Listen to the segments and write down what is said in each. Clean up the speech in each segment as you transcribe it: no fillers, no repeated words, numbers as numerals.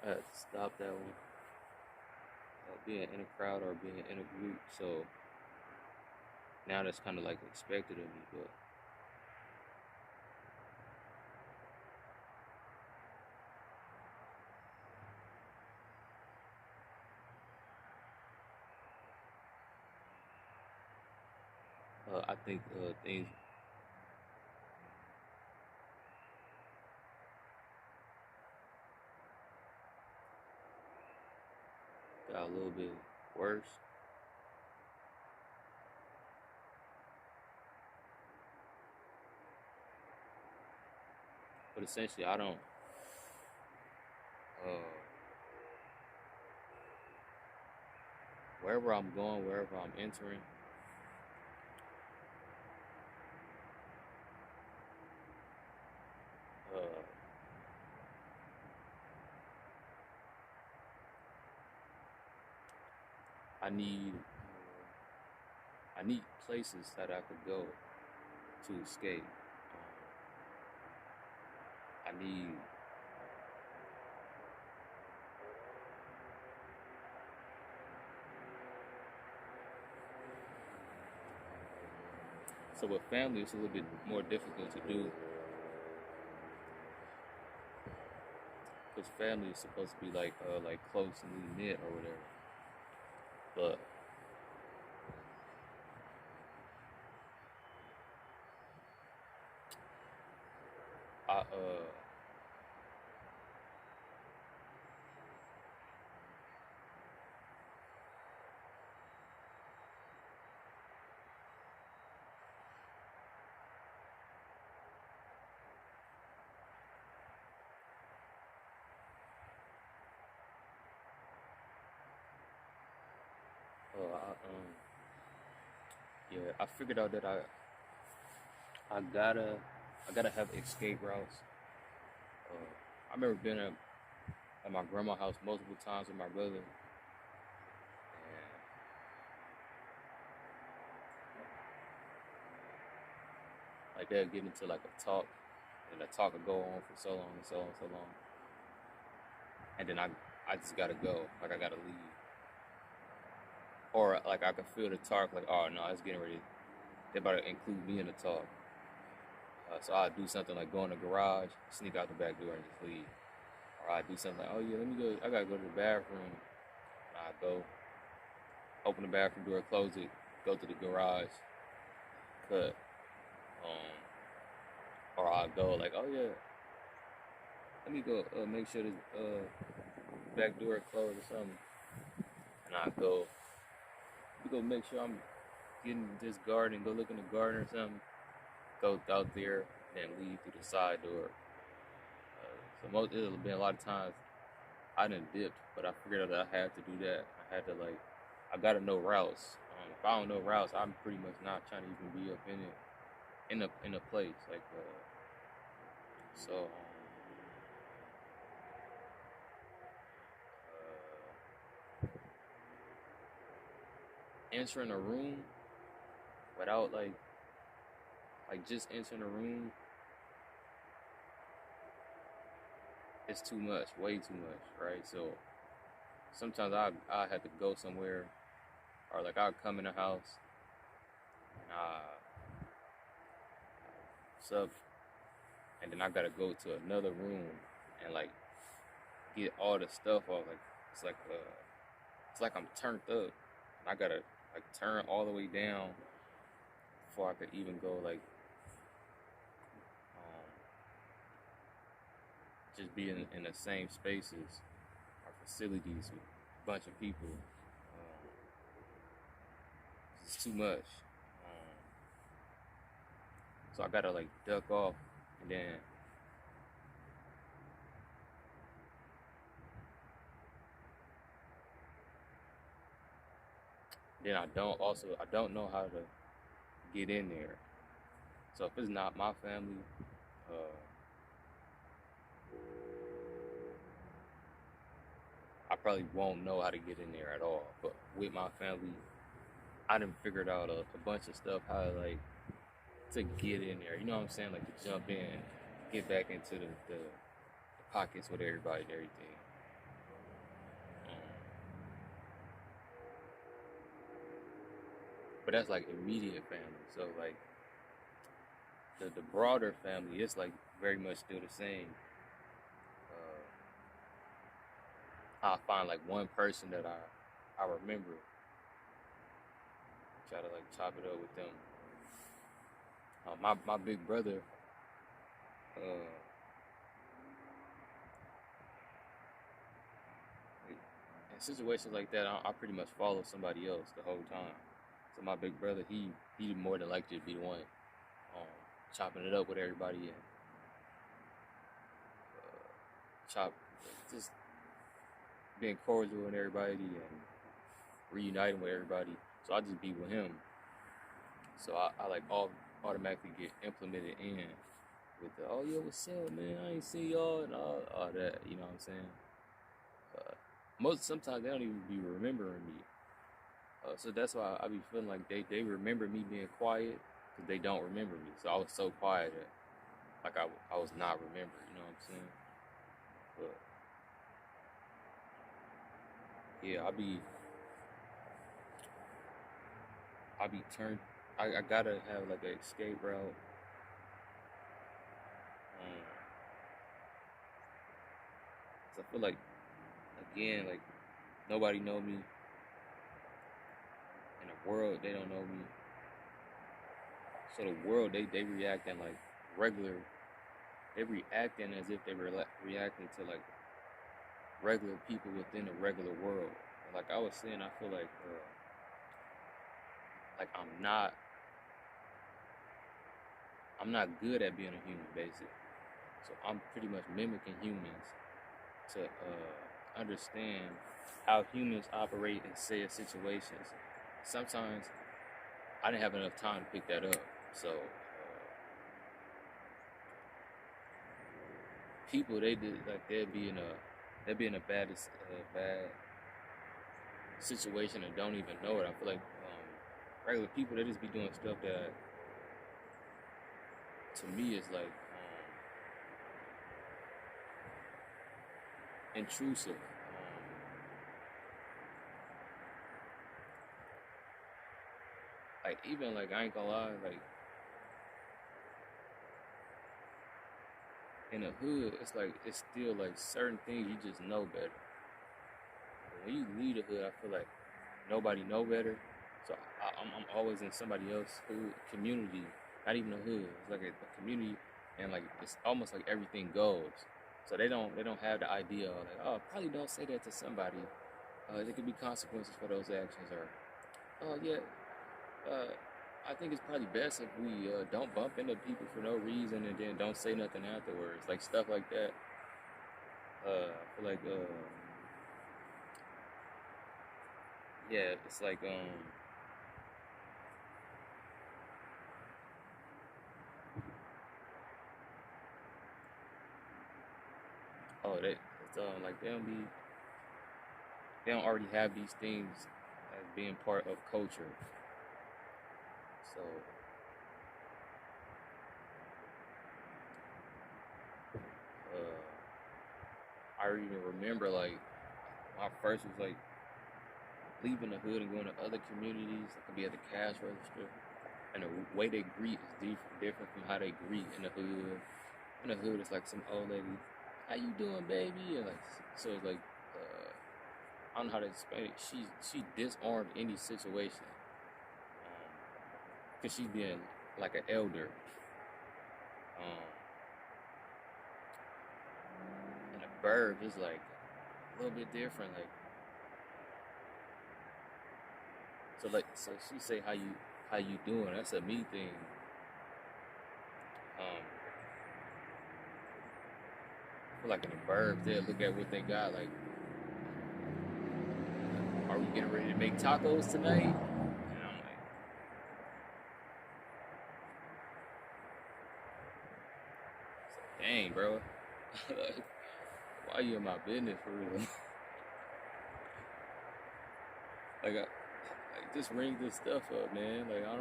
I had to stop that one. Being in a crowd or being in a group, so now that's kind of like expected of me. But I think things got a little bit worse. But essentially, I don't. Uh, Wherever I'm going, wherever I'm entering, uh, I need places that I could go to escape. I need So with family, it's a little bit more difficult to do because family is supposed to be like closely knit or whatever. But I uh, I yeah, I figured out that I gotta have escape routes. I remember being at my grandma's house multiple times with my brother, and like they'll get into like a talk, and the talk would go on for so long and so long and so long, and then I just gotta go, like I gotta leave, or like I could feel the talk, like oh no, it's getting ready. They about to include me in the talk, so I'd do something like go in the garage, sneak out the back door, and just leave, or I'd do something like oh yeah, let me go, I gotta go to the bathroom, and I go open the bathroom door, close it, go to the garage, cut, or I'll go like, oh yeah, let me go make sure this back door closed or something, and I go make sure I'm getting this garden, go look in the garden or something, go out there, then leave through the side door. It'll be a lot of times I didn't dip, but I figured out that I had to do that. I had to like, I gotta know routes. If I don't know routes, I'm pretty much not trying to even be up in a place like so. Entering a room without like just entering a room is too much, way too much, right? So sometimes I had to go somewhere, or like I'll come in the house and sub, and then I gotta go to another room and like get all the stuff off. Like it's like I'm turned up, and I gotta like turn all the way down before I could even go like um, just be in the same spaces or facilities with a bunch of people. It's too much. So I gotta like duck off, and then I don't know how to get in there. So if it's not my family, uh, I probably won't know how to get in there at all. But with my family, I done figured out a bunch of stuff how to get in there. You know what I'm saying? Like to jump in, get back into the pockets with everybody and everything. but that's like immediate family. So like the broader family, it's like very much still the same. I find like one person that I remember, try to like chop it up with them. My big brother, uh, in situations like that, I pretty much follow somebody else the whole time. So my big brother, he more than likely to be the one chopping it up with everybody and chop just being cordial with everybody and reuniting with everybody. So I just be with him. So I like automatically get implemented in with the, oh yeah, what's up, man? I ain't seen y'all and all that. You know what I'm saying? Sometimes they don't even be remembering me. So that's why I be feeling like they remember me being quiet because they don't remember me. So I was so quiet that like I was not remembered. You know what I'm saying? But yeah, I be turned. I gotta have like an escape route. So I feel like again like nobody know me in the world. They don't know me. So the world they reacting like regular. They reacting as if they were reacting to like regular people within the regular world. And like I was saying, I feel like I'm not good at being a human, basically. So I'm pretty much mimicking humans to understand how humans operate in said situations. Sometimes I didn't have enough time to pick that up. So people they did like they'd be in a bad situation and don't even know it. I feel like regular people they just be doing stuff that to me is like intrusive. Like even like I ain't gonna lie, like in the hood, it's still like certain things you just know better. But when you leave the hood, I feel like nobody know better. So I'm always in somebody else's hood community, not even a hood. It's like a community, and like it's almost like everything goes. So they don't have the idea of like, oh, probably don't say that to somebody. There could be consequences for those actions, or oh yeah, I think it's probably best if we don't bump into people for no reason and then don't say nothing afterwards, like stuff like that. I feel like yeah, it's like oh it's like they don't already have these things as being part of culture. So I even remember like my first was like leaving the hood and going to other communities. I could be at the cash register, and the way they greet is different from how they greet in the hood. In the hood, it's like some old lady, "How you doing, baby?" And like so, it's like I don't know how to explain it. She disarmed any situation because she's being like an elder. And a bird is like a little bit different. Like so she say how you doing? That's a me thing. I feel like in the birds they'll look at what they got. Like, are we getting ready to make tacos tonight? And I'm like, dang, bro. Like, why you in my business for real? Like, just ring this stuff up, man. Like, I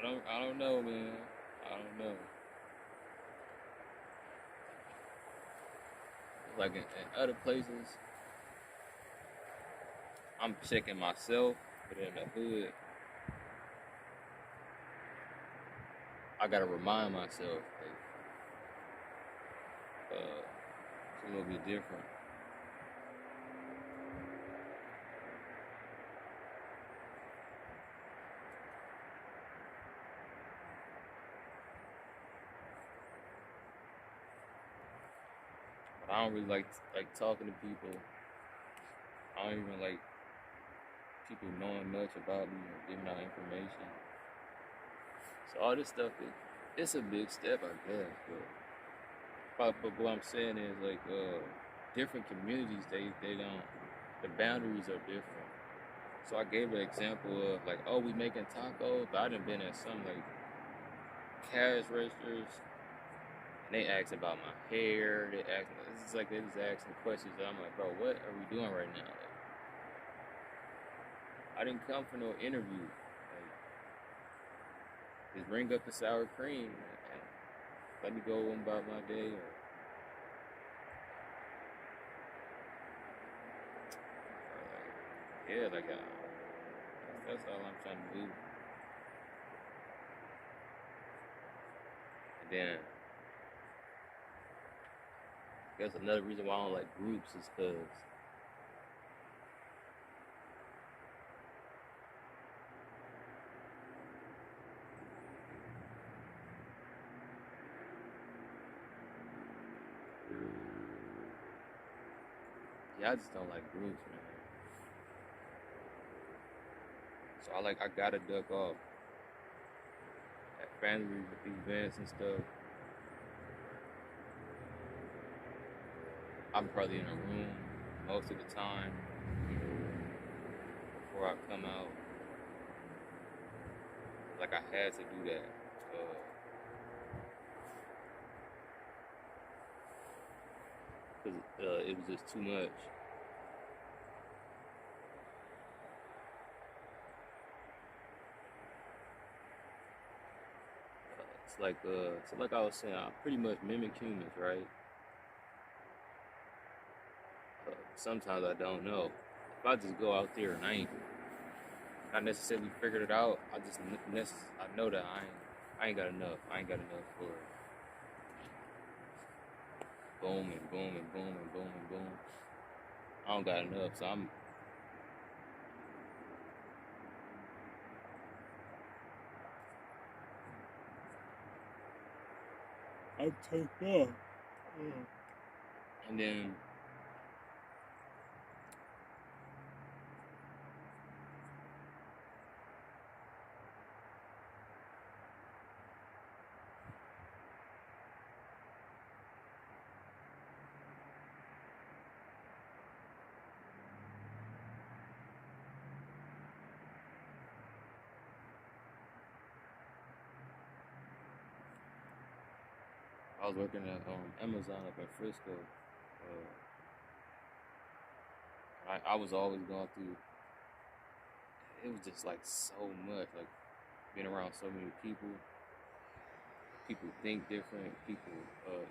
don't know, man. I don't know. Like in other places, I'm checking myself, but in the hood, I gotta remind myself, like, it's a little bit different. But I don't really like talking to people. I don't even like people knowing much about me or giving out information. So all this stuff it's a big step, I guess. But what I'm saying is like different communities they don't the boundaries are different. So I gave an example of like, oh, we making tacos, but I done been at some like cash registers and they asking about my hair. They just asking questions. And I'm like, bro, what are we doing right now? Like, I didn't come for no interview. Like, just bring up the sour cream and let me go on about my day. Or yeah, like that's all I'm trying to do. And then I guess another reason why I don't like groups is because I just don't like groups, man. So I gotta duck off at family events and stuff. I'm probably in a room most of the time before I come out. Like I had to do that. Because it was just too much. So like I was saying, I pretty much mimic humans, right? Sometimes I don't know. If I just go out there and I ain't not necessarily figured it out, I know that I ain't got enough. I ain't got enough for boom and boom and boom and boom and boom. I don't got enough, so I'm turned off. And then I was working at Amazon up in Frisco. I was always going through. It was just like so much, like being around so many people. People think different. People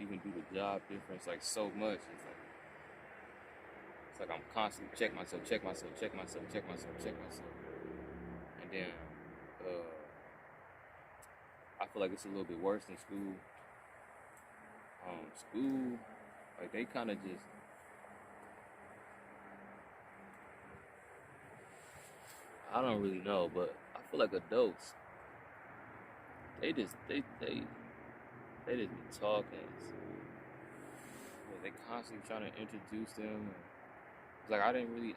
even do the job different. It's like so much. It's like I'm constantly check myself, and then I feel like it's a little bit worse than school. School, like they kind of just. I don't really know, but I feel like adults, they just be talking. They constantly trying to introduce them. It's like I didn't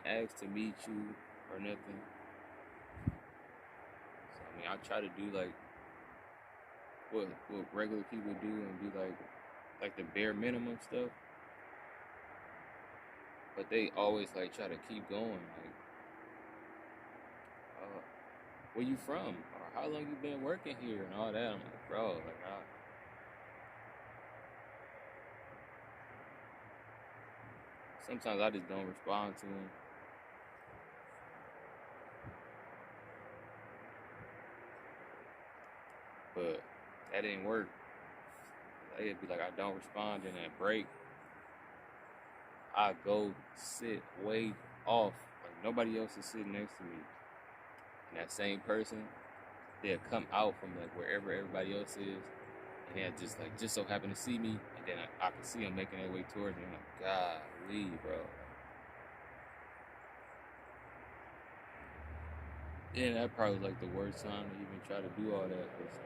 ask to meet you or nothing. So I mean, I try to do like what regular people do and be like the bare minimum stuff. But they always like try to keep going. Like, where you from? Or how long you been working here and all that. I'm like, bro, like sometimes I just don't respond to them. But that didn't work. They'd be like, I don't respond in that break. I go sit way off, like nobody else is sitting next to me. And that same person, they'll come out from like wherever everybody else is, and they'll just so happen to see me, and then I can see them making their way towards me. I'm like, golly, bro. Yeah, that probably was like the worst time to even try to do all that, because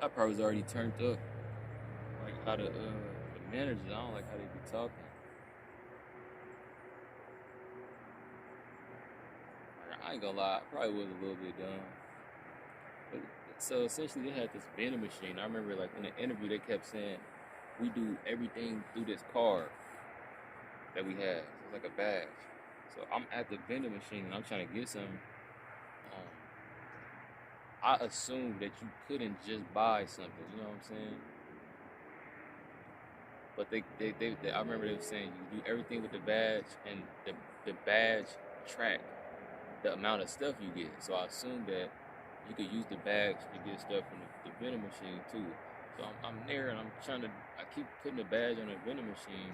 I probably was already turned up. Like how the managers, I don't like how they be talking. Like, I ain't gonna lie, I probably was a little bit dumb. But, so essentially, they had this vending machine. I remember, like in the interview, they kept saying, "We do everything through this card that we have." So it's like a badge. So I'm at the vending machine and I'm trying to get some. Um, I assumed that you couldn't just buy something. You know what I'm saying? But they I remember they were saying you do everything with the badge, and the badge track the amount of stuff you get. So I assumed that you could use the badge to get stuff from the vending machine too. So I'm there and I keep putting the badge on the vending machine.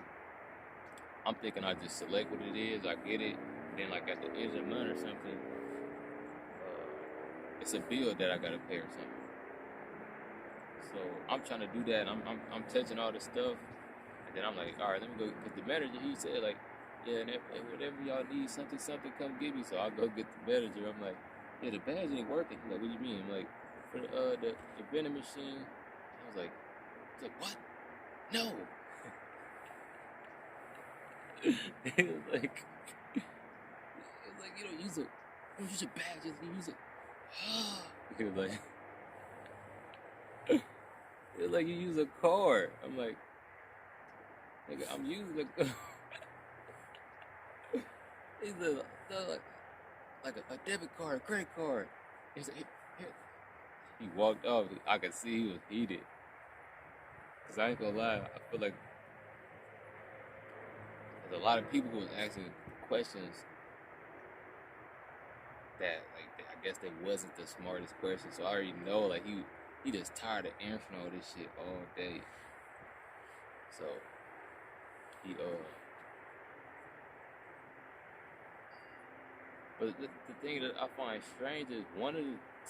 I'm thinking I just select what it is, I get it, and then like at the end of the month or something, it's a bill that I gotta pay or something. So I'm trying to do that, and I'm touching all the stuff, and then I'm like, all right, let me go, because the manager, he said like, yeah, and whatever y'all need, something, come get me. So I'll go get the manager. I'm like, yeah, the badge ain't working. He's like, what do you mean? I'm like, for the vending machine. I was like, what? No. It was like you don't use a badge, just you use it. He was like, it's like you use a card. I'm like, nigga, I'm using a it's like a debit card, a credit card. He's like, here. He walked off. I could see he was heated. Cause I ain't gonna lie, I feel like there's a lot of people who was asking questions that, like, I guess they wasn't the smartest question. So I already know, like, he just tired of answering all this shit all day. So he but the thing that I find strange is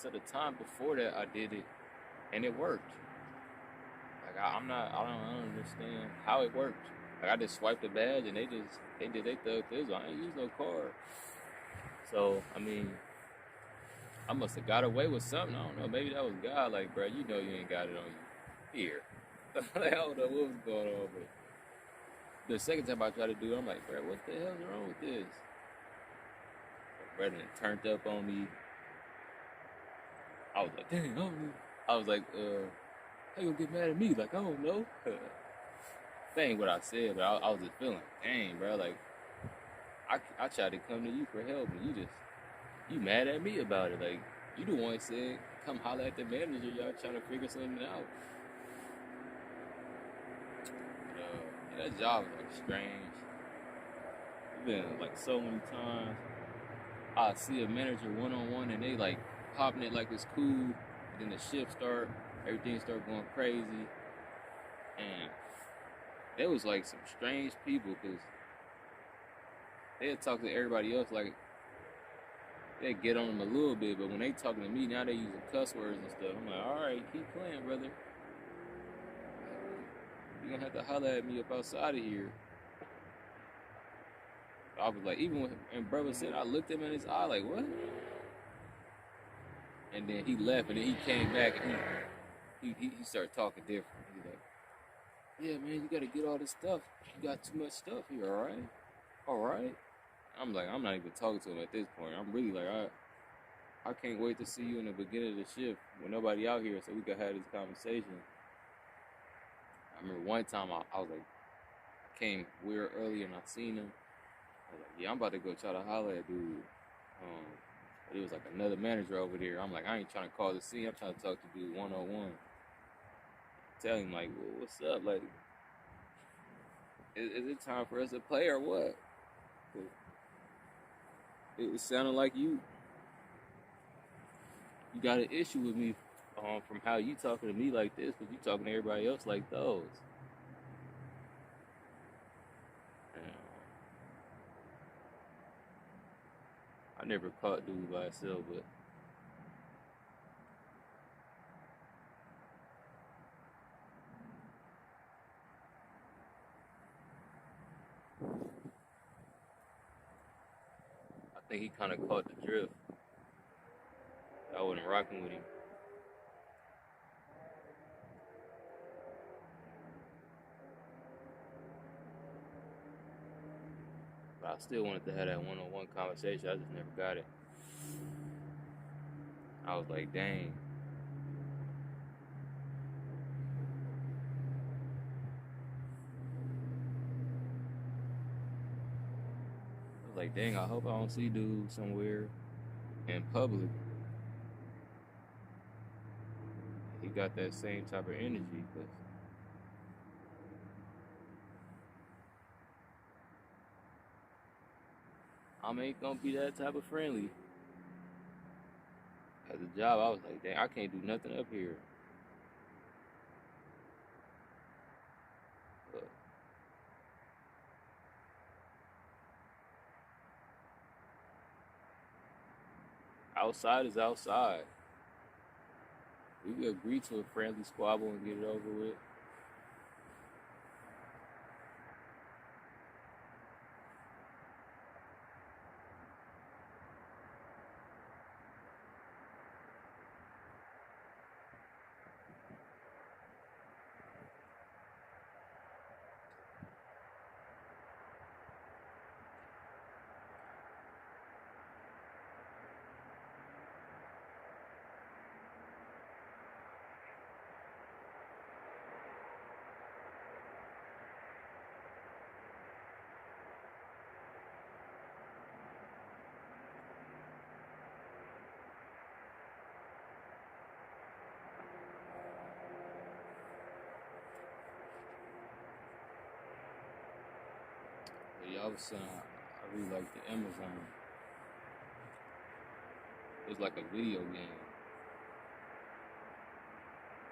the time before that I did it and it worked. Like I don't understand how it worked. Like I just swiped the badge and they did their thug this. I ain't use no card. So I mean, I must have got away with something. I don't know. Maybe that was God. Like, bro, you know you ain't got it on you here. Like, I don't know what was going on, but the second time I tried to do it, I'm like, bro, what the hell's wrong with this? Brother turned up on me. I was like, dang, I was like, how you gonna get mad at me? Like, I don't know. That ain't what I said, but I was just feeling, dang, bro, like, I tried to come to you for help, and you mad at me about it. Like, you the one said, come holler at the manager, y'all trying to figure something out. But, that job was, like, strange. It's been, like, so many times I see a manager one-on-one, and they, like, popping it like it's cool, and then the shift start, everything start going crazy, and there was, like, some strange people, because they'd talk to everybody else, like, they'd get on them a little bit, but when they talking to me, now they using cuss words and stuff. I'm like, all right, keep playing, brother. You're gonna have to holler at me up outside of here. I was like, even when brother said, I looked him in his eye, like, what? And then he left, and then he came back, and he started talking different. He's like, yeah, man, you gotta get all this stuff. You got too much stuff here, all right? All right. I'm like, I'm not even talking to him at this point. I'm really like, I can't wait to see you in the beginning of the shift with nobody out here so we could have this conversation. I remember one time I was like, I came weird early and I seen him. I was like, yeah, I'm about to go try to holler at dude. But it was like another manager over there. I'm like, I ain't trying to call the scene. I'm trying to talk to dude one-on-one. Tell him, like, well, what's up? Like, is it time for us to play or what? It sounded like you got an issue with me from how you talking to me like this, because you talking to everybody else like those. I never caught dude by itself, but I think he kind of caught the drift. I wasn't rocking with him. But I still wanted to have that one-on-one conversation. I just never got it. I was like, dang. I was like, dang, I hope I don't see dude somewhere in public. He got that same type of energy, because I ain't gonna be that type of friendly. As a job, I was like, dang, I can't do nothing up here. But outside is outside. We could agree to a friendly squabble and get it over with. But yeah, I was saying, I really like the Amazon. It was like a video game.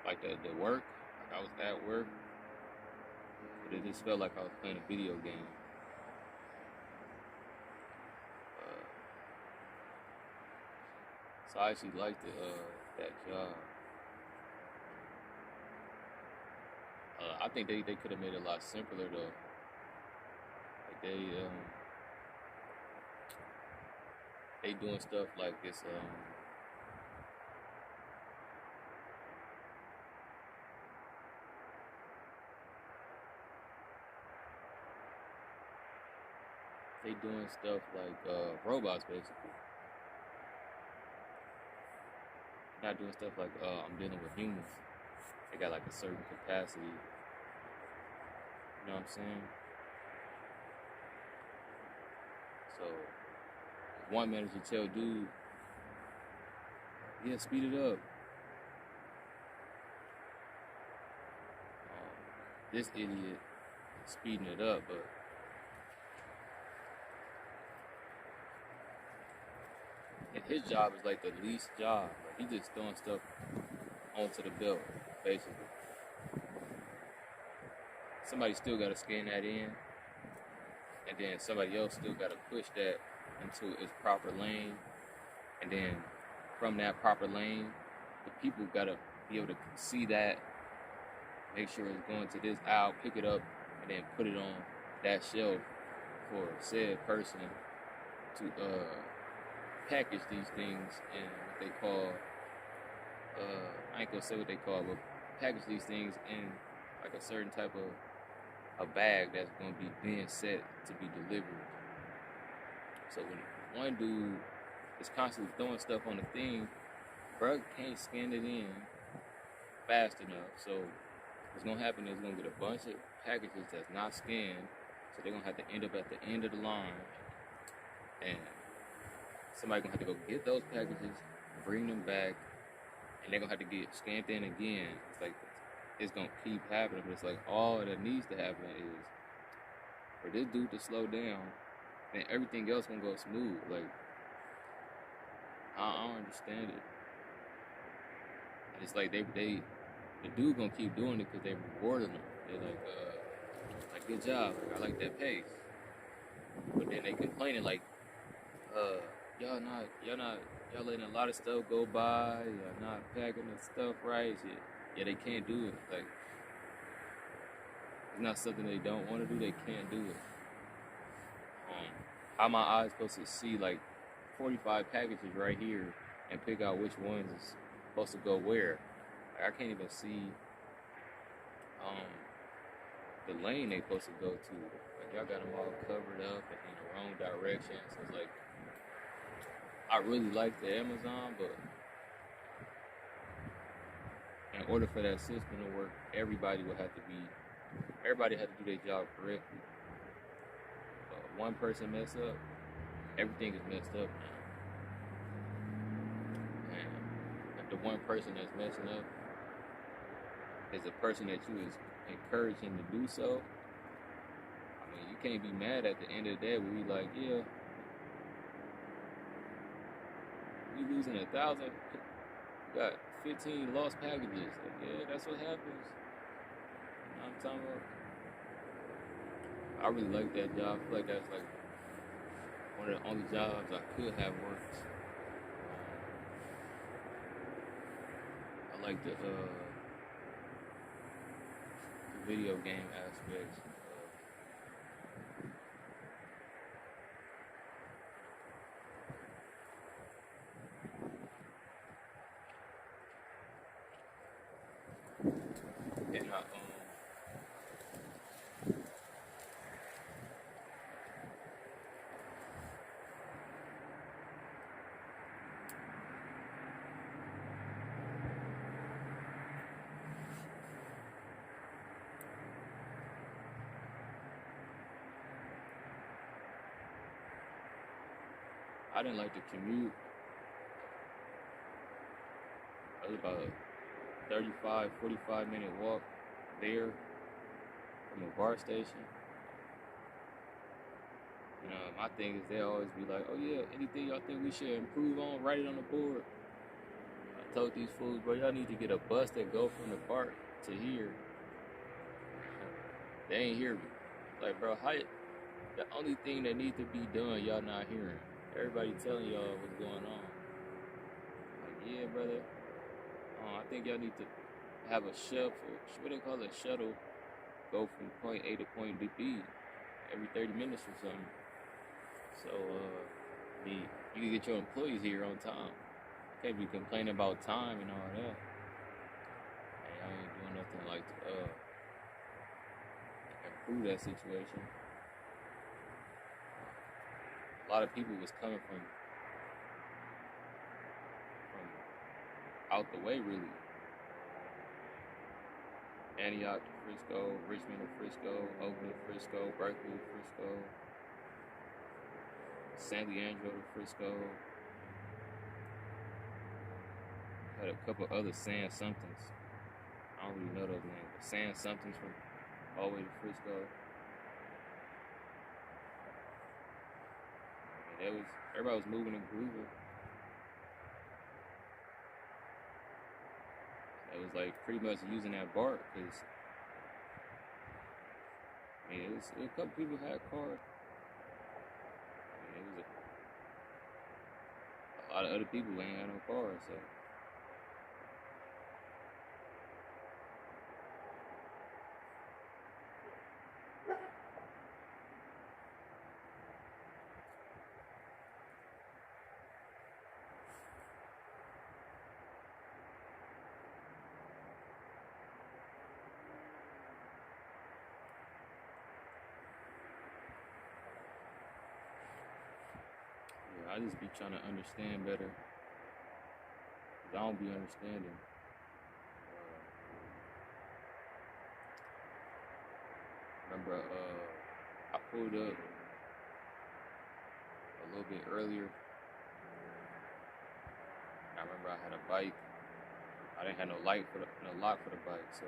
Like the work, like I was at work, but it just felt like I was playing a video game. Uh, so I actually liked that job. I think they could have made it a lot simpler though. Like they doing stuff like this. They doing stuff like robots basically. Not doing stuff like I'm dealing with humans. They got like a certain capacity. You know what I'm saying? So one manager tell dude, yeah, speed it up. This idiot is speeding it up, but and his job is like the least job. Like he just throwing stuff onto the belt, basically. Somebody still got to scan that in, and then somebody else still got to push that into its proper lane, and then from that proper lane, the people got to be able to see that, make sure it's going to this aisle, pick it up, and then put it on that shelf for said person to package these things in what they call, I ain't gonna say what they call, but package these things in like a certain type of a bag that's gonna be being set to be delivered. So when one dude is constantly throwing stuff on the thing, bro can't scan it in fast enough. So what's gonna happen is gonna get a bunch of packages that's not scanned, so they're gonna have to end up at the end of the line, and somebody's gonna have to go get those packages, bring them back, and they're gonna have to get scanned in again. It's like it's gonna keep happening, but it's like all that needs to happen is for this dude to slow down, then everything else gonna go smooth. Like I don't understand it. And it's like the dude gonna keep doing it because they rewarding them. They're like good job, like, I like that pace. But then they complaining like, y'all letting a lot of stuff go by. Y'all not packing the stuff right. Yeah, they can't do it. Like, it's not something they don't want to do. They can't do it. How my eyes supposed to see like 45 packages right here and pick out which ones is supposed to go where? Like, I can't even see the lane they supposed to go to. Like, y'all got them all covered up and in the wrong direction. So it's like, I really like the Amazon, but in order for that system to work, everybody had to do their job correctly. One person mess up, everything is messed up now. And if the one person that's messing up is the person that you is encouraging to do so, I mean, you can't be mad at the end of the day where you like, yeah, we losing 1,000, we got 15 lost packages. Like, yeah, that's what happens. You know what I'm talking about? I really like that job. I feel like that's like one of the only jobs I could have worked. I like the video game aspects. And I didn't like the commute. It was about a 35, 45-minute walk there from a bar station. You know, my thing is they always be like, oh yeah, anything y'all think we should improve on, write it on the board. I told these fools, bro, y'all need to get a bus that go from the park to here. They ain't hear me. Like, bro, the only thing that needs to be done, y'all not hearing. Everybody telling y'all what's going on. Like, yeah, brother. I think y'all need to have a shuffle. What they call it? Shuttle. Go from point A to point B every 30 minutes or something. So, you can get your employees here on time. Can't be complaining about time and all that. And y'all ain't doing nothing like to improve that situation. A lot of people was coming from out the way, really. Antioch to Frisco, Richmond to Frisco, Oakland to Frisco, Berkeley to Frisco, San Leandro to Frisco. Had a couple other San somethings. I don't really know those names, but San somethings from all the way to Frisco. And everybody was moving and grooving. It was like pretty much using that BART because it was a couple people had cars. It was a lot of other people ain't had no cars, so. I just be trying to understand better. I don't be understanding. Remember, I pulled up a little bit earlier. I remember I had a bike. I didn't have no lock for the bike, so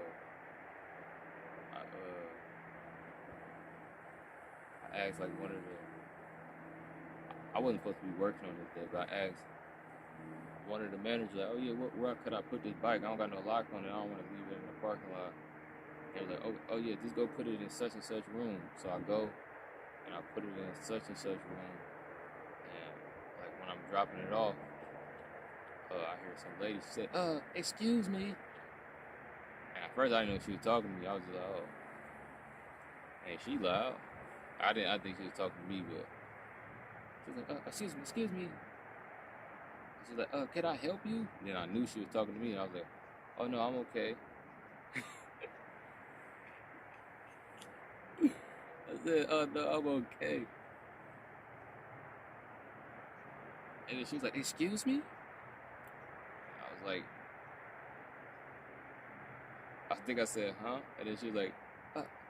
I asked like one of the. I wasn't supposed to be working on this day, but I asked one of the managers, like, oh yeah, where could I put this bike? I don't got no lock on it. I don't want to leave it in the parking lot. They were like, oh yeah, just go put it in such and such room. So I go and I put it in such and such room. And like when I'm dropping it off, I hear some lady. She said, excuse me. And at first I didn't know she was talking to me. I was just like, oh, hey, she loud. I think she was talking to me, but she was like, excuse me. She's like, can I help you? And then I knew she was talking to me, and I was like, oh no, I'm okay. I said, oh no, I'm okay. And then she was like, excuse me? I was like, I think I said, huh? And then she was like,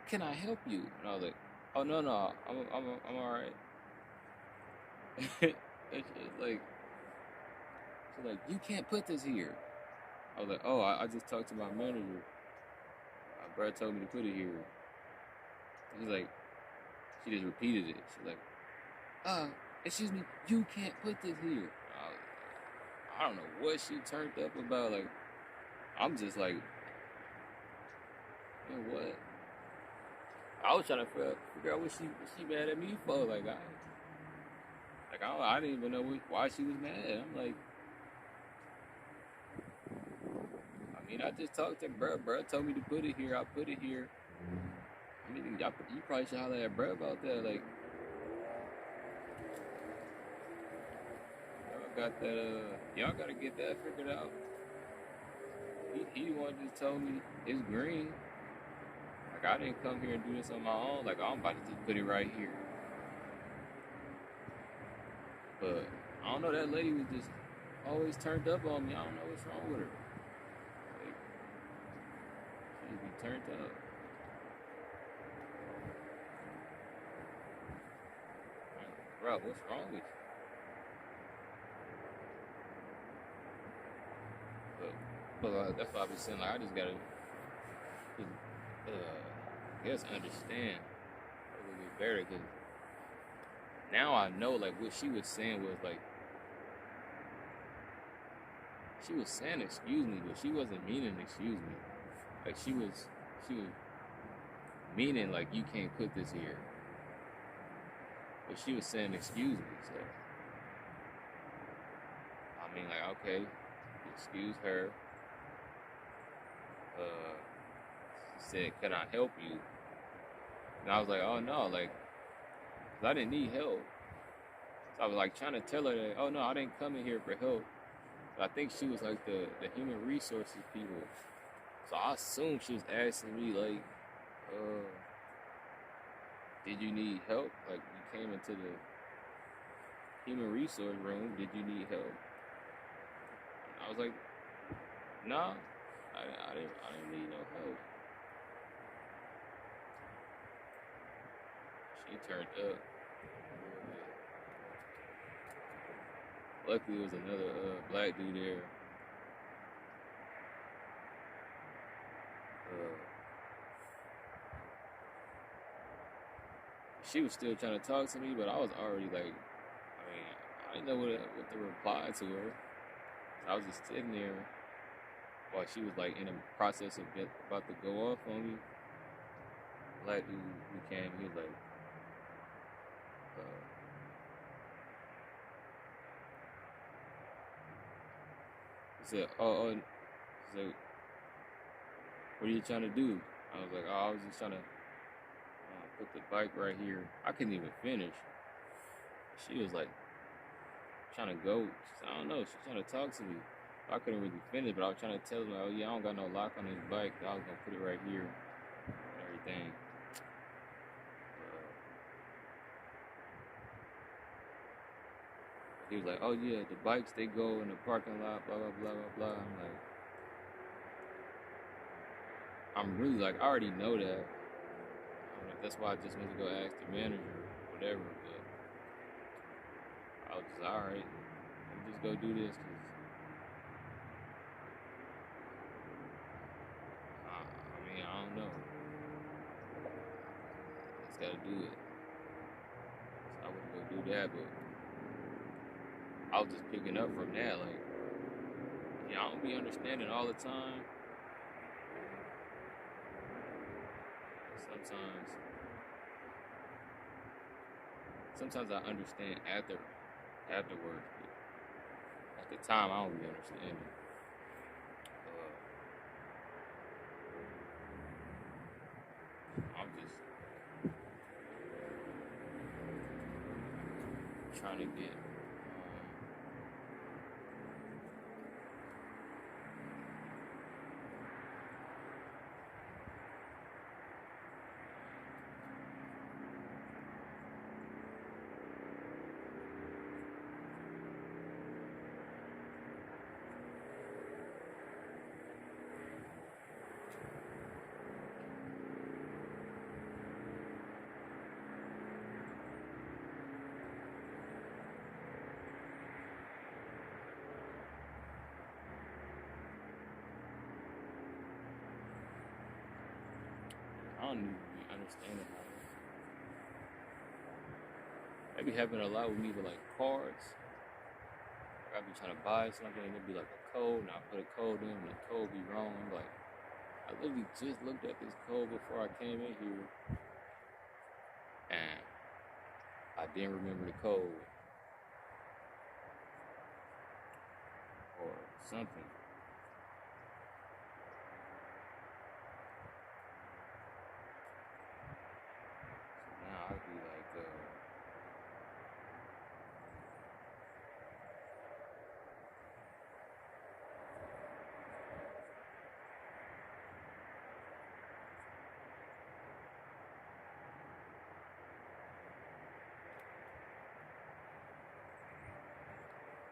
can I help you? And I was like, oh no, I'm all right. And she's like, you can't put this here. I was like, oh, I just talked to my manager. My brother told me to put it here. She's like, she just repeated it. She's like, excuse me, you can't put this here. I don't know what she turned up about. Like, I'm just like, you know what? I was trying to figure out what she mad at me for. Like, I didn't even know why she was mad. I'm like, I mean, I just talked to bruh. Bruh told me to put it here. I put it here. I mean, you probably should holler at bruh about that. Like, y'all got that. Y'all gotta get that figured out. He the one just told me it's green. Like, I didn't come here and do this on my own. Like, I'm about to just put it right here. But I don't know. That lady was just always turned up on me. I don't know what's wrong with her. Like, she just be turned up. Bro, what's wrong with you? But that's what I've been saying. Like, I just gotta, I guess, understand a little bit better. Because now I know, like, what she was saying was, like, she was saying excuse me, but she wasn't meaning excuse me. Like, she was meaning, like, you can't put this here. But she was saying excuse me, so I mean, like, okay, excuse her. She said, can I help you? And I was like, oh no, like, 'cause I didn't need help. So I was like trying to tell her that, oh no, I didn't come in here for help. But I think she was like the human resources people. So I assumed she was asking me, like, did you need help? Like, you came into the human resource room, did you need help? I was like, nah, I didn't need no help. She turned up. Luckily, there was another black dude there. She was still trying to talk to me, but I was already like, I mean, I didn't know what to reply to her. So I was just sitting there while she was like in the process of about to go off on me. Black dude who came, he was like, he said, he said, what are you trying to do? I was like, I was just trying to put the bike right here. I couldn't even finish. She was like trying to go. She said, I don't know. She's trying to talk to me. I couldn't really finish, but I was trying to tell her, oh yeah, I don't got no lock on this bike. I was gonna put it right here and everything. He was like, oh yeah, the bikes, they go in the parking lot, blah blah blah blah blah. I'm really like, I already know that. That's why I just went to go ask the manager or whatever. But I was just, all right, let me just go do this. I mean, I don't know. Just gotta do it. So I went to go do that, but I was just picking up from that. Like, yeah, I don't be understanding all the time. Sometimes I understand afterwards. At the time, I don't really understand it. I'm just trying to get. I don't even be understanding how. Maybe having a lot with me with like cards. Like I be trying to buy something and it'd be like a code, and I put a code in and the code be wrong. I'm like, I literally just looked at this code before I came in here and I didn't remember the code or something. So now I'd be like,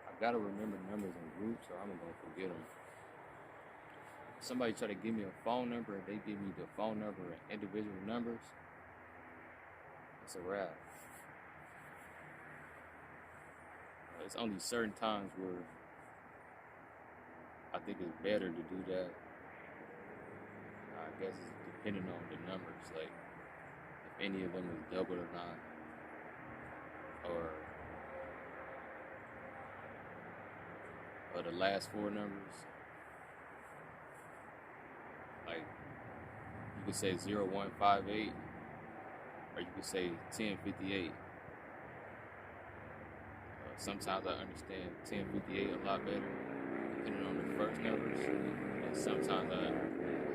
I gotta remember numbers in groups or I'm gonna forget them. Somebody try to give me a phone number and they give me the phone number and individual numbers, it's a wrap. It's only certain times where I think it's better to do that. I guess it's depending on the numbers, like if any of them is doubled or not, or the last four numbers. Like you could say 0158, or you could say 1058. Sometimes I understand 1058 a lot better, depending on the first numbers, and sometimes I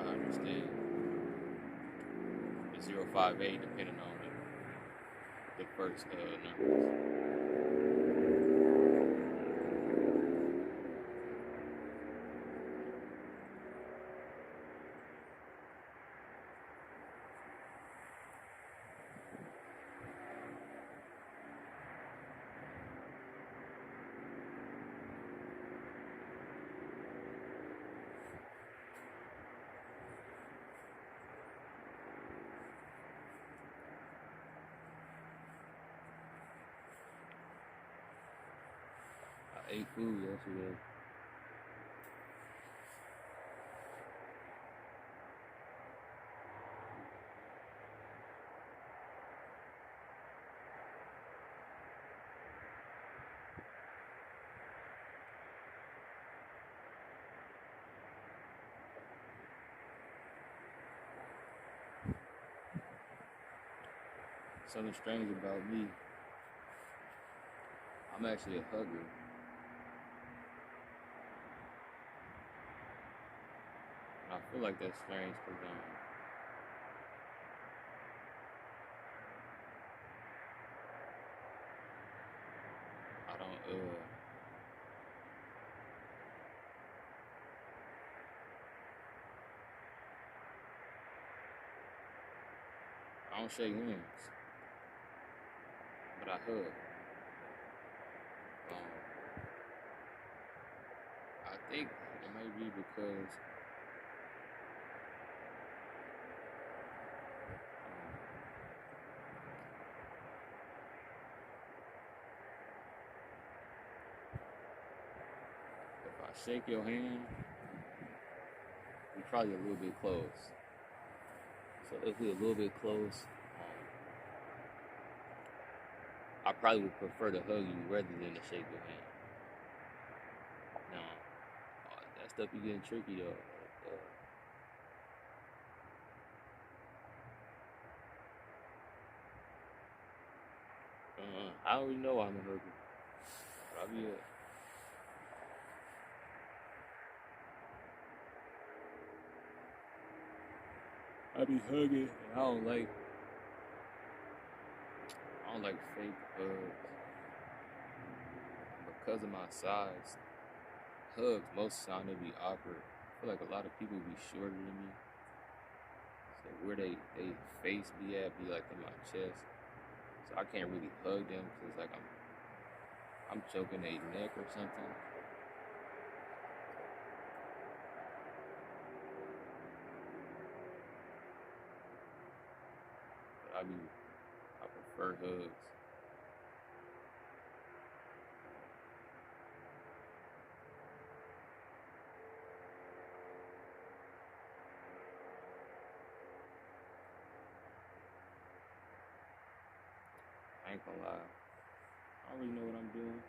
understand the 058 depending on the first numbers. I ate food yesterday. Something strange about me, I'm actually a hugger. And I feel like that's strange because I don't shake hands, but I hug. I think it may be because if I shake your hand, we're probably a little bit close. So if we're a little bit close, I probably would prefer to hug you rather than to shake your hand. Now, that stuff be getting tricky though. I already know I'm a hugger. But I'll be I be hugging, and I don't like fake hugs because of my size. Hugs most of the time they be awkward. I feel like a lot of people be shorter than me, so where they face be at be like in my chest. So I can't really hug them because like I'm choking their neck or something. But I prefer hugs. I ain't gonna lie. I don't really know what I'm doing.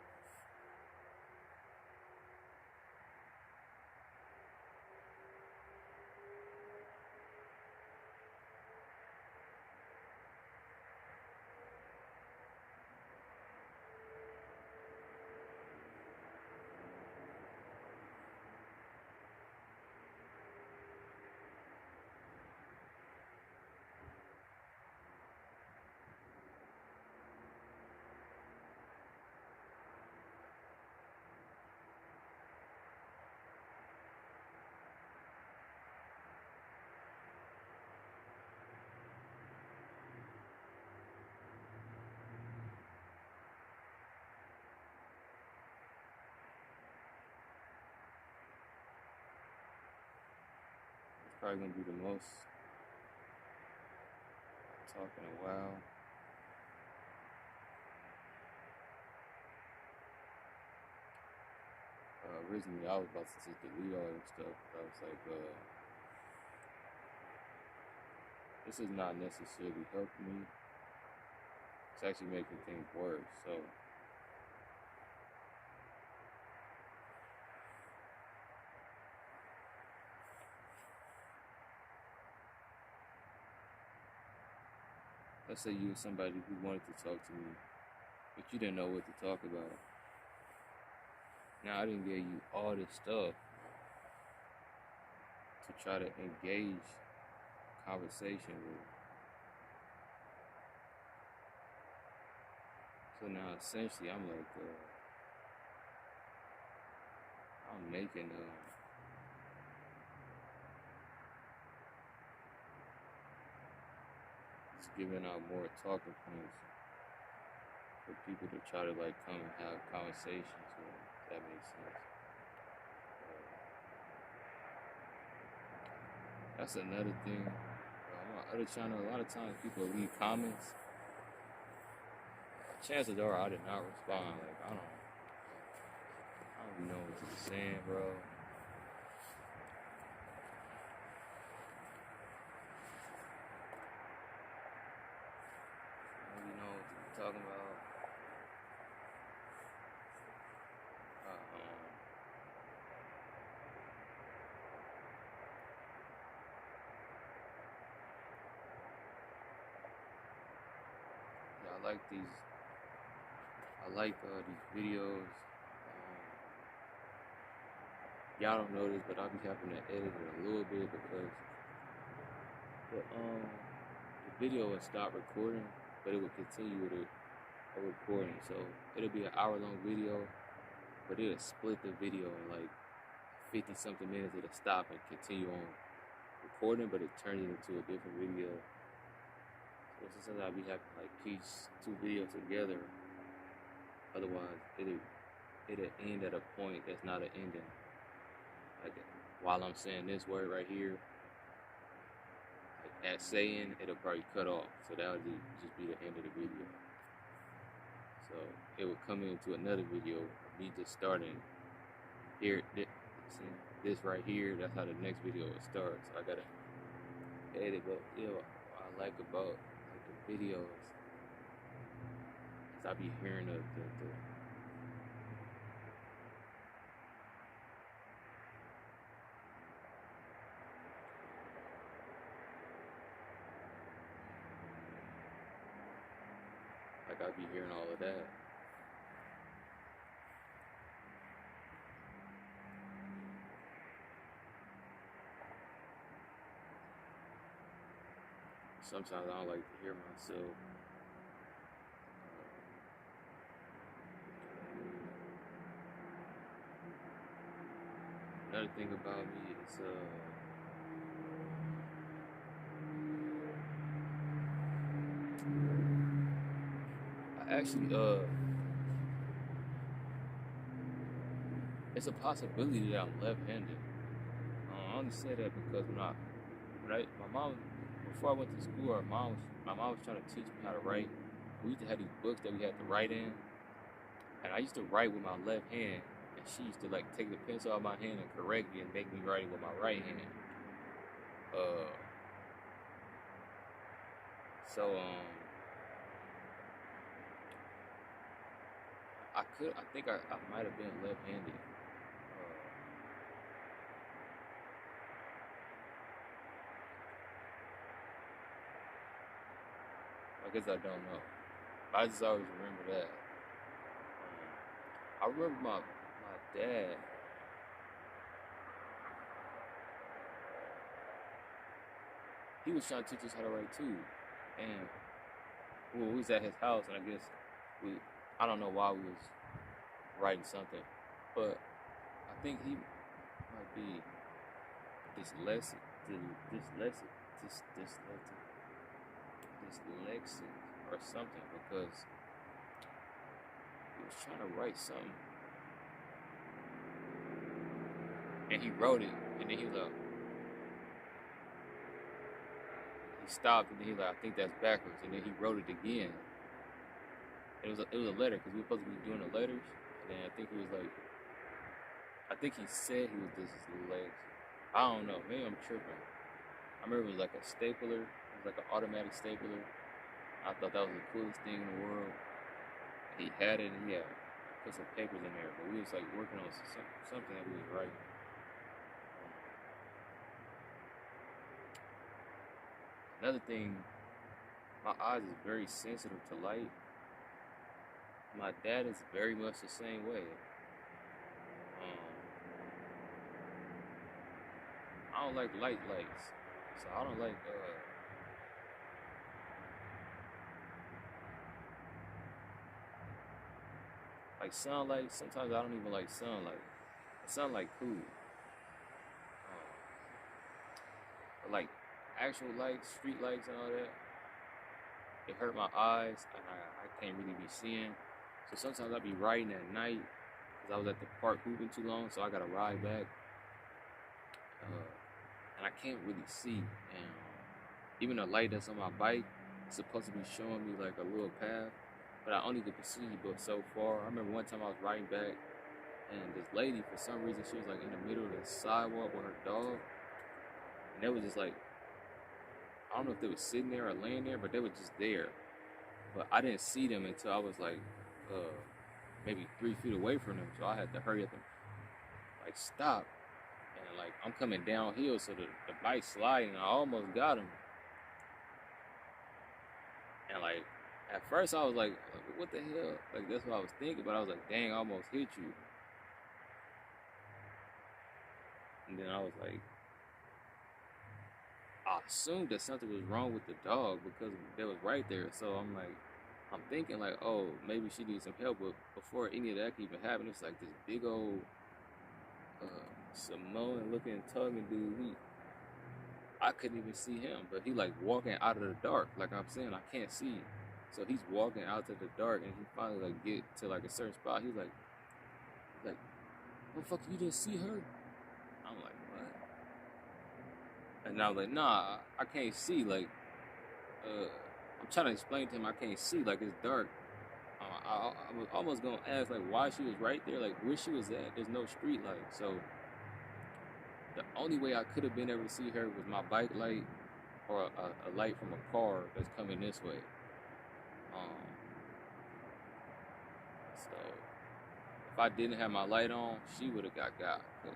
It's probably gonna be the most I talk in a while. Originally, I was about to just delete all this stuff. But I was like, this is not necessarily helping me. It's actually making things worse. So let's say you were somebody who wanted to talk to me, but you didn't know what to talk about. Now I didn't give you all this stuff to try to engage conversation with. So now essentially I'm like, I'm making it's giving out more talking points for people to try to like come and have conversations with. If that makes sense. That's another thing. On my other channel, a lot of times people leave comments. Chances are I did not respond. Like I don't even know what you're saying, bro. I don't even know what you're talking about. Yeah, I like these videos. Y'all don't know this, but I'll be having to edit it a little bit because the video will stop recording, but it will continue with a recording. So it'll be an hour-long video, but it'll split the video in like 50-something minutes. It'll stop and continue on recording, but it turns it into a different video. So sometimes I'll be having to like piece two videos together. Otherwise, it'll end at a point that's not an ending. Like while I'm saying this word right here, like at saying, it'll probably cut off. So that would just be the end of the video. So it would come into another video, me just starting here. This right here, that's how the next video would start. So I gotta edit. But what I like about like the videos is I be hearing the like I be hearing all of that. Sometimes I don't like to hear myself. Another thing about me is I actually it's a possibility that I'm left-handed. I only say that because my mom, before I went to school, my mom was trying to teach me how to write. We used to have these books that we had to write in, and I used to write with my left hand, and she used to like take the pencil out of my hand and correct me and make me write it with my right hand. Uh, so I think I might have been left-handed. I guess I don't know. I just always remember that. I remember my dad. He was trying to teach us how to write too, and we was at his house, and I guess I don't know why we was writing something, but I think he might be dyslexic, dyslexic or something, because he was trying to write something, and he wrote it, and then he stopped, and then he I think that's backwards, and then he wrote it again. It was a letter, because we were supposed to be doing the letters, and then I think he said he was dyslexic. I don't know, maybe I'm tripping. I remember it was like a stapler. It was like an automatic stapler. I thought that was the coolest thing in the world. He had it, and he had put some papers in there, but we was like working on something that we was writing. Another thing, my eyes is very sensitive to light. My dad is very much the same way. I don't like lights, so I don't like sunlight. Sometimes I don't even like sunlight. Sunlight cool, but like actual lights, street lights, and all that, it hurt my eyes, and I can't really be seeing. So sometimes I be riding at night because I was at the park hooping too long, so I gotta ride back, and I can't really see. And even the light that's on my bike is supposed to be showing me like a little path, but I only could see but so far. I remember one time I was riding back, and this lady, for some reason, she was like in the middle of the sidewalk with her dog, and they was just like, I don't know if they was sitting there or laying there, but they were just there. But I didn't see them until I was like maybe 3 feet away from them, so I had to hurry up and like stop. And like I'm coming downhill, so the bike's sliding, and I almost got him. And like at first I was like, what the hell? Like that's what I was thinking, but I was like, dang, I almost hit you. And then I was like, I assumed that something was wrong with the dog because they was right there. So I'm thinking like, oh, maybe she needs some help. But before any of that could even happen, it's like this big old Samoan looking tugging dude. I couldn't even see him, but he like walking out of the dark. Like I'm saying, I can't see. So he's walking out to the dark, and he finally like get to like a certain spot. He's like, motherfucker, you didn't see her? I'm like, what? And I was like, nah, I can't see. Like, I'm trying to explain to him I can't see. Like, it's dark. I was almost gonna ask like why she was right there, like where she was at. There's no street light, so the only way I could have been able to see her was my bike light or a light from a car that's coming this way. So if I didn't have my light on, she would have got. But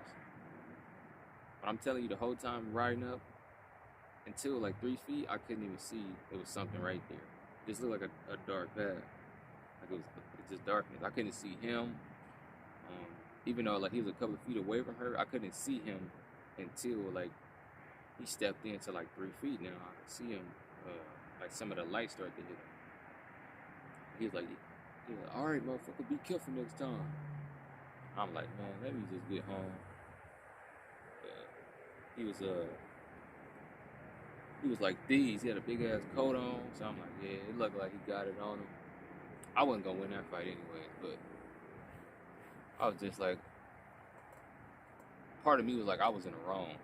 I'm telling you, the whole time riding up until like 3 feet, I couldn't even see there was something right there. It just looked like a dark path. Like it was just darkness. I couldn't see him. Even though like he was a couple of feet away from her, I couldn't see him until like he stepped into like 3 feet. Now I could see him like some of the lights started to hit him. He was like, all right, motherfucker, be careful next time. I'm like, man, let me just get home. He was like these. He had a big ass coat on, so I'm like, yeah, it looked like he got it on him. I wasn't gonna win that fight anyway, but I was just like, part of me was like, I was in the wrong.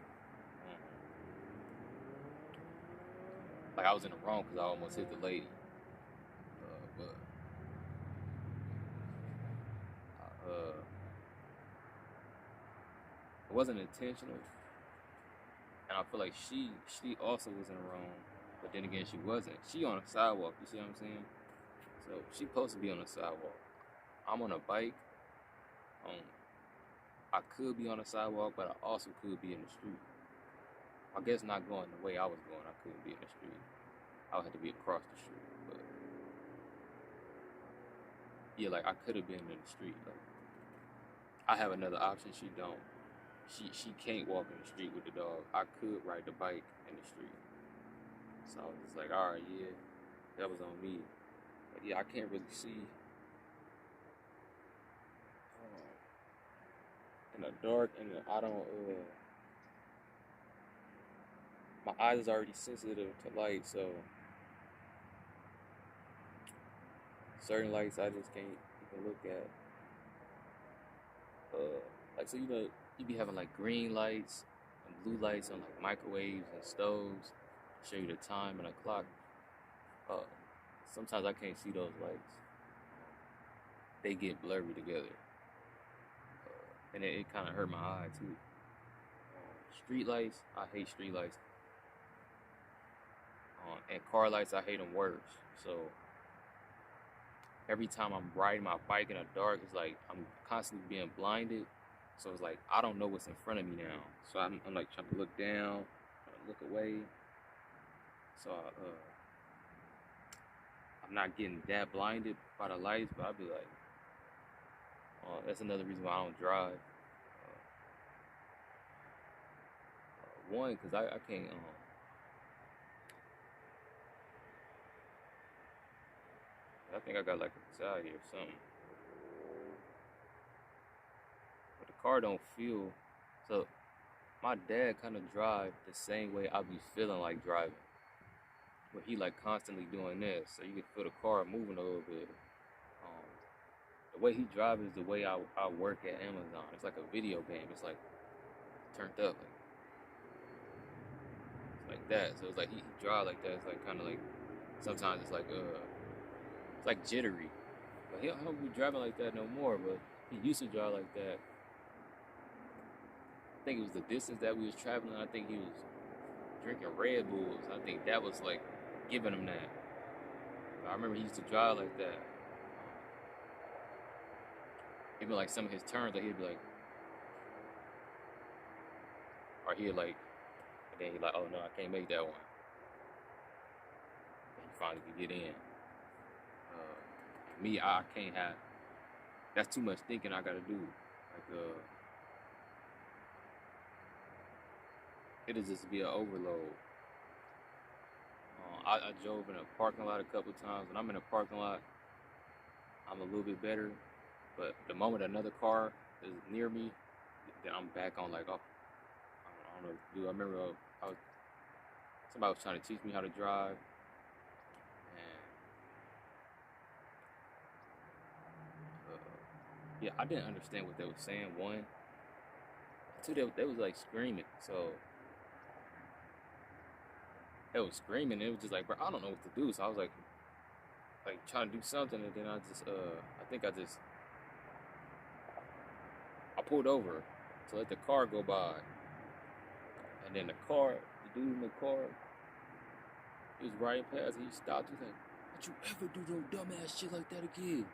Like I was in the wrong because I almost hit the lady. But it wasn't intentional, and I feel like she also was in the wrong. But then again, she wasn't. She on a sidewalk. You see what I'm saying? So she supposed to be on the sidewalk. I'm on a bike. I could be on a sidewalk, but I also could be in the street. I guess not going the way I was going, I couldn't be in the street. I would have to be across the street. But yeah, like I could have been in the street. Like I have another option. She don't. She can't walk in the street with the dog. I could ride the bike in the street. So I was just like, all right, yeah, that was on me. But yeah, I can't really see in the dark, and I don't. My eyes is already sensitive to light, so certain lights I just can't even look at. Like so, you know, you be having like green lights and blue lights on like microwaves and stoves, show you the time and a clock. Sometimes I can't see those lights. They get blurry together, and it kind of hurt my eye too. Street lights, I hate street lights. And car lights, I hate them worse. So every time I'm riding my bike in the dark, it's like I'm constantly being blinded. So it's like I don't know what's in front of me now. So I'm like trying to look down, trying to look away. So I'm not getting that blinded by the lights, but I'll be like, that's another reason why I don't drive. One, because I can't. I think I got like anxiety or something. But the car don't feel. So my dad kind of drive the same way I be feeling like driving. But he like constantly doing this, so you can feel the car moving a little bit. The way he drives is the way I work at Amazon. It's like a video game. It's like turned up, like that. So it's like he drive like that. It's like kind of like sometimes it's like jittery. But he don't be driving like that no more. But he used to drive like that. I think it was the distance that we was traveling. I think he was drinking Red Bulls. I think that was like giving him that. I remember he used to drive like that. Even like some of his turns, like he'd be like, or he'd like, and then he'd like, oh no, I can't make that one. And he finally could get in. Me, I can't have. That's too much thinking I gotta do. Like it'll just be an overload. I drove in a parking lot a couple times. When I'm in a parking lot, I'm a little bit better. But the moment another car is near me, then I'm back on like, oh, I don't know what to do. I remember somebody was trying to teach me how to drive. And yeah, I didn't understand what they were saying. One. Two, they was like screaming. So they was screaming. It was just like, bro, I don't know what to do. So I was like trying to do something. And then I pulled over to let the car go by. And then the dude in the car, he was riding past. He stopped. He's like, don't you ever do no dumbass shit like that again.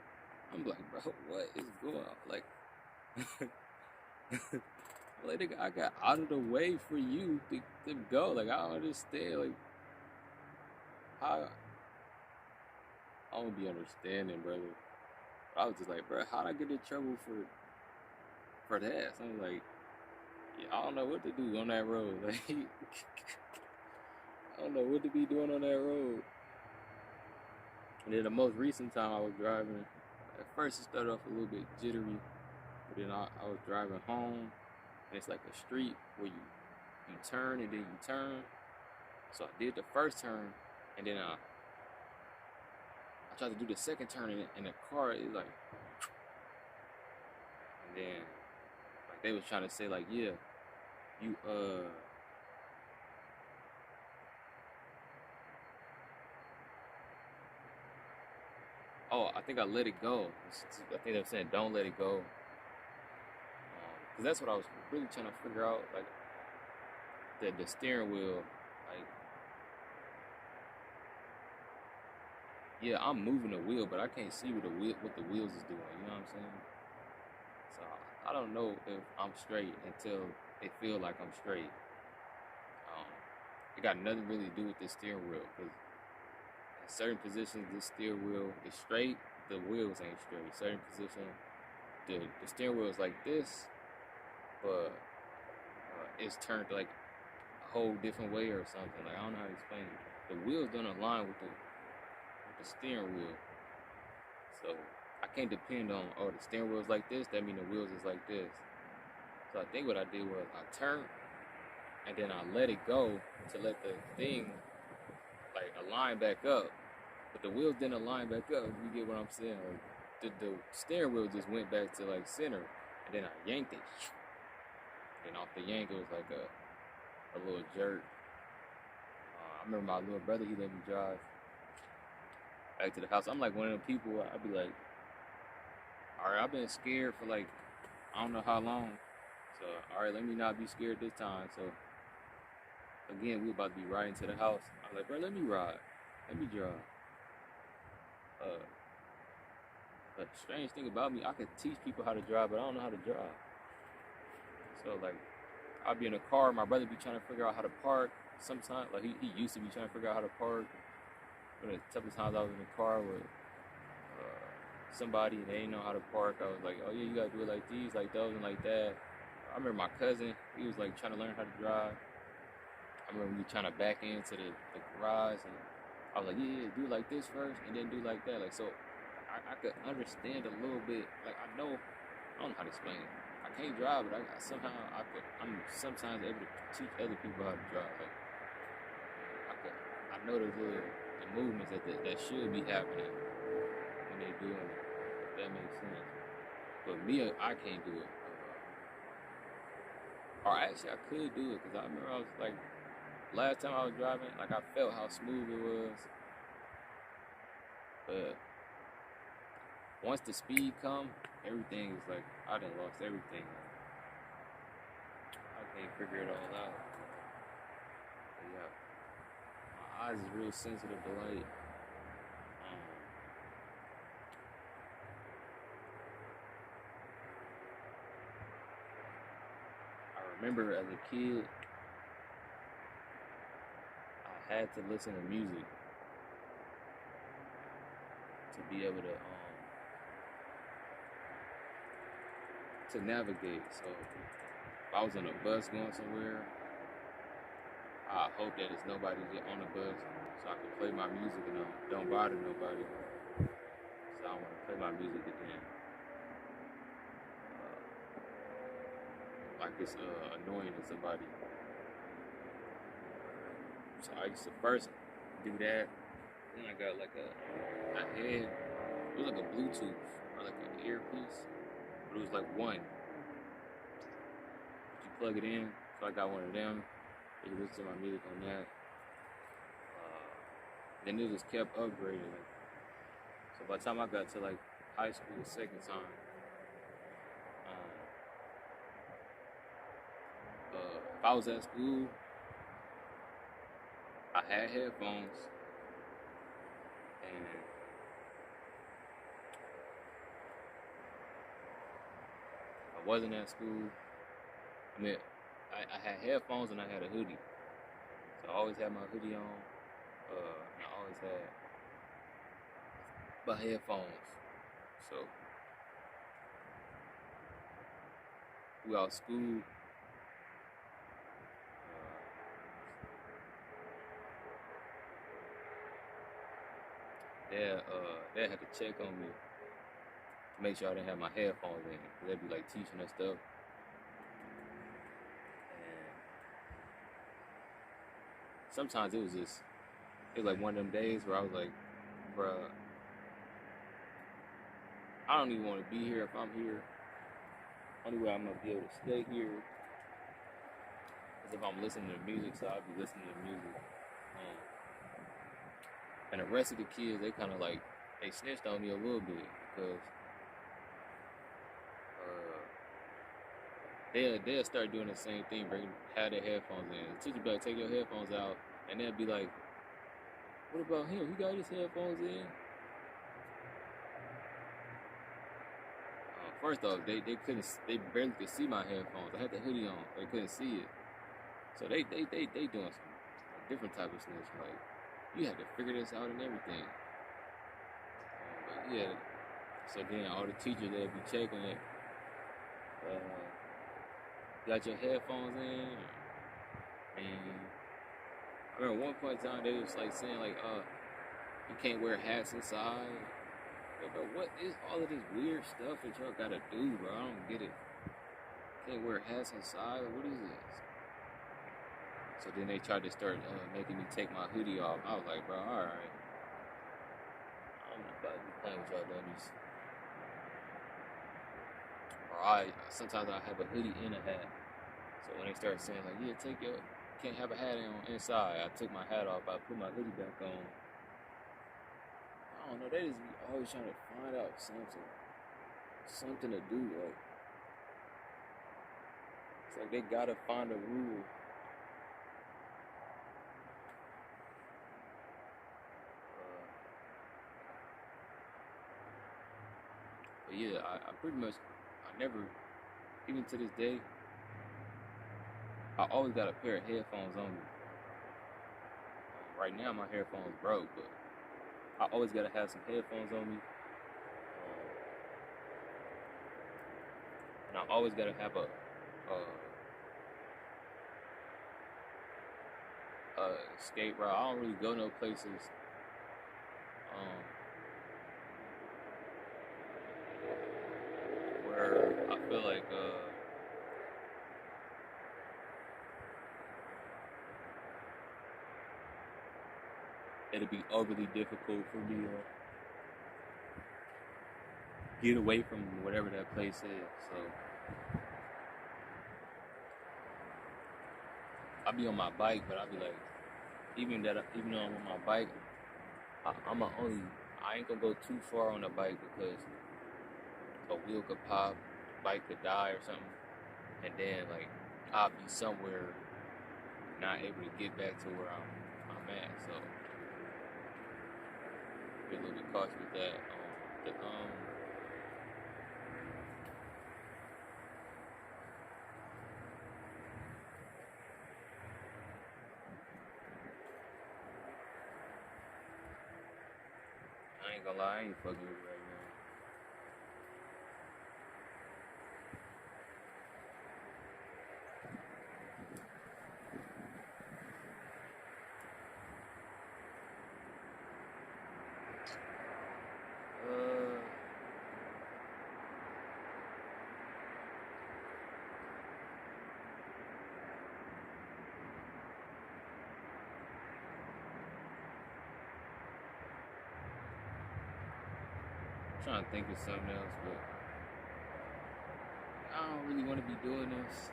I'm like, bro, what is going on? Like, like I got out of the way for you to go. Like, I don't understand. Like, how I don't be understanding, brother. I was just like, bro, how'd I get in trouble for that? So I'm like, yeah, I don't know what to do on that road. Like, I don't know what to be doing on that road. And then the most recent time I was driving, at first it started off a little bit jittery, but then I was driving home, and it's like a street where you turn and then you turn. So I did the first turn, and then I tried to do the second turn, and the car is like, and then like they was trying to say like, yeah, you oh, I think I let it go. I think they're saying don't let it go, because that's what I was really trying to figure out, like the steering wheel, like, yeah, I'm moving the wheel, but I can't see what the wheels is doing. You know what I'm saying? So I don't know if I'm straight until it feel like I'm straight. It got nothing really to do with the steering wheel, because in certain positions the steering wheel is straight, the wheels ain't straight. Certain positions, the steering wheel is like this, but it's turned like a whole different way or something. Like, I don't know how to explain it. The wheels don't align with the steering wheel, so I can't depend on, oh, the steering wheel's like this, that means the wheels is like this. So I think what I did was I turned, and then I let it go to let the thing like align back up, but the wheels didn't align back up. You get what I'm saying? Like, the steering wheel just went back to like center, and then I yanked it, and off the yank it was like a little jerk. I remember my little brother, he let me drive back to the house. I'm like one of them people, I'd be like, all right, I've been scared for like, I don't know how long. So, all right, let me not be scared this time. So, again, we about to be riding to the house. I was like, bro, let me ride. Let me drive. But the strange thing about me, I could teach people how to drive, but I don't know how to drive. So, like, I'll be in a car, my brother be trying to figure out how to park. Sometimes, like, he used to be trying to figure out how to park. But a couple of times I was in the car with somebody and they didn't know how to park. I was like, oh yeah, you gotta do it like these, like those, and like that. I remember my cousin, he was like trying to learn how to drive. I remember me trying to back into the garage, and I was like, yeah, do it like this first and then do like that. Like, so I could understand a little bit. Like, I don't know how to explain it. I can't drive, but I'm sometimes able to teach other people how to drive. Like, I know the movements that should be happening when they doing it. If that makes sense. But me, I can't do it. Or actually, I could do it, because I remember I was like, last time I was driving, like, I felt how smooth it was. But once the speed come, everything is like, I done lost everything. I can't figure it all out. But yeah, my eyes is real sensitive to light. I remember as a kid, I had to listen to music to be able to navigate. So if I was on a bus going somewhere, I hope that there's nobody on the bus, so I can play my music and don't bother nobody. So I want to play my music again. Like it's annoying to somebody. So I used to first do that. Then I got like a head. It was like a Bluetooth or like an earpiece, but it was like one. You plug it in. So I got one of them. You listen to my music on that. Then it just kept upgrading. So by the time I got to like high school the second time, if I was at school, I had headphones, and if I wasn't at school, I mean, I had headphones and I had a hoodie. So I always had my hoodie on, and I always had my headphones. So throughout school, they had to check on me to make sure I didn't have my headphones in. Cause they'd be like teaching us stuff, and sometimes it was like one of them days where I was like, bruh, I don't even want to be here if I'm here. Only way I'm gonna be able to stay here is if I'm listening to music, so I'll be listening to music. And the rest of the kids, they kind of like, they snitched on me a little bit because they'll start doing the same thing, have their headphones in. The teacher be like, take your headphones out, and they'll be like, what about him? He got his headphones in. First off, they barely could see my headphones. I had the hoodie on, they couldn't see it. So they doing some different type of snitch. Like, you had to figure this out and everything. But yeah, so then all the teachers, they'll be checking it. Got your headphones in? And I remember one point in time they was like saying like, you can't wear hats inside. Like, bro, what is all of this weird stuff that y'all gotta do, bro? I don't get it. Can't wear hats inside? What is this? So then they tried to start making me take my hoodie off. I was like, bro, alright. I'm not about to be playing with y'all dummies. Or sometimes I have a hoodie and a hat. So when they started saying like, yeah, can't have a hat on inside. I took my hat off. I put my hoodie back on. I don't know. They just be always trying to find out something to do. Like, it's like they gotta find a rule. But yeah, I pretty much, I never, even to this day, I always got a pair of headphones on me. Right now my headphones broke, but I always gotta have some headphones on me. And I always gotta have a escape route. I don't really go no places where I feel like it'll be overly difficult for me to get away from whatever that place is. So I'll be on my bike, but I'll be like, even though I'm on my bike, I ain't gonna go too far on the bike because a wheel could pop, the bike could die or something, and then like I'll be somewhere not able to get back to where I'm at. So be a little bit cautious with that. I ain't gonna lie, I ain't fucking with it right now. I'm trying to think of something else, but I don't really want to be doing this.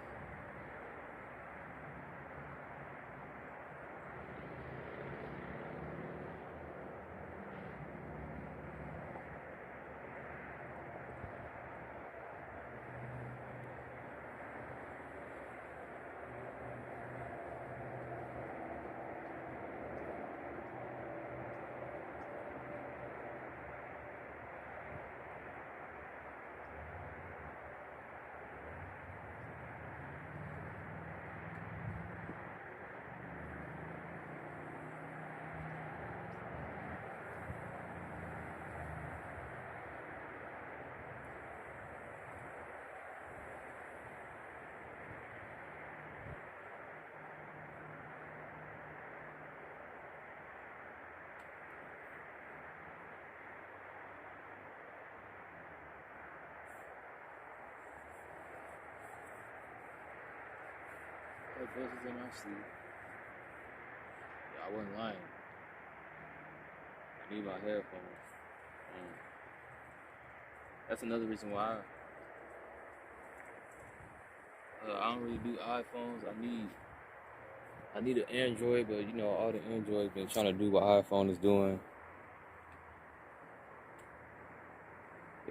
voices in my sleep. Yeah, I wasn't lying. I need my headphones. That's another reason why I don't really do iPhones. I need an Android, but you know, all the Androids been trying to do what iPhone is doing.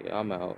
Yeah, I'm out.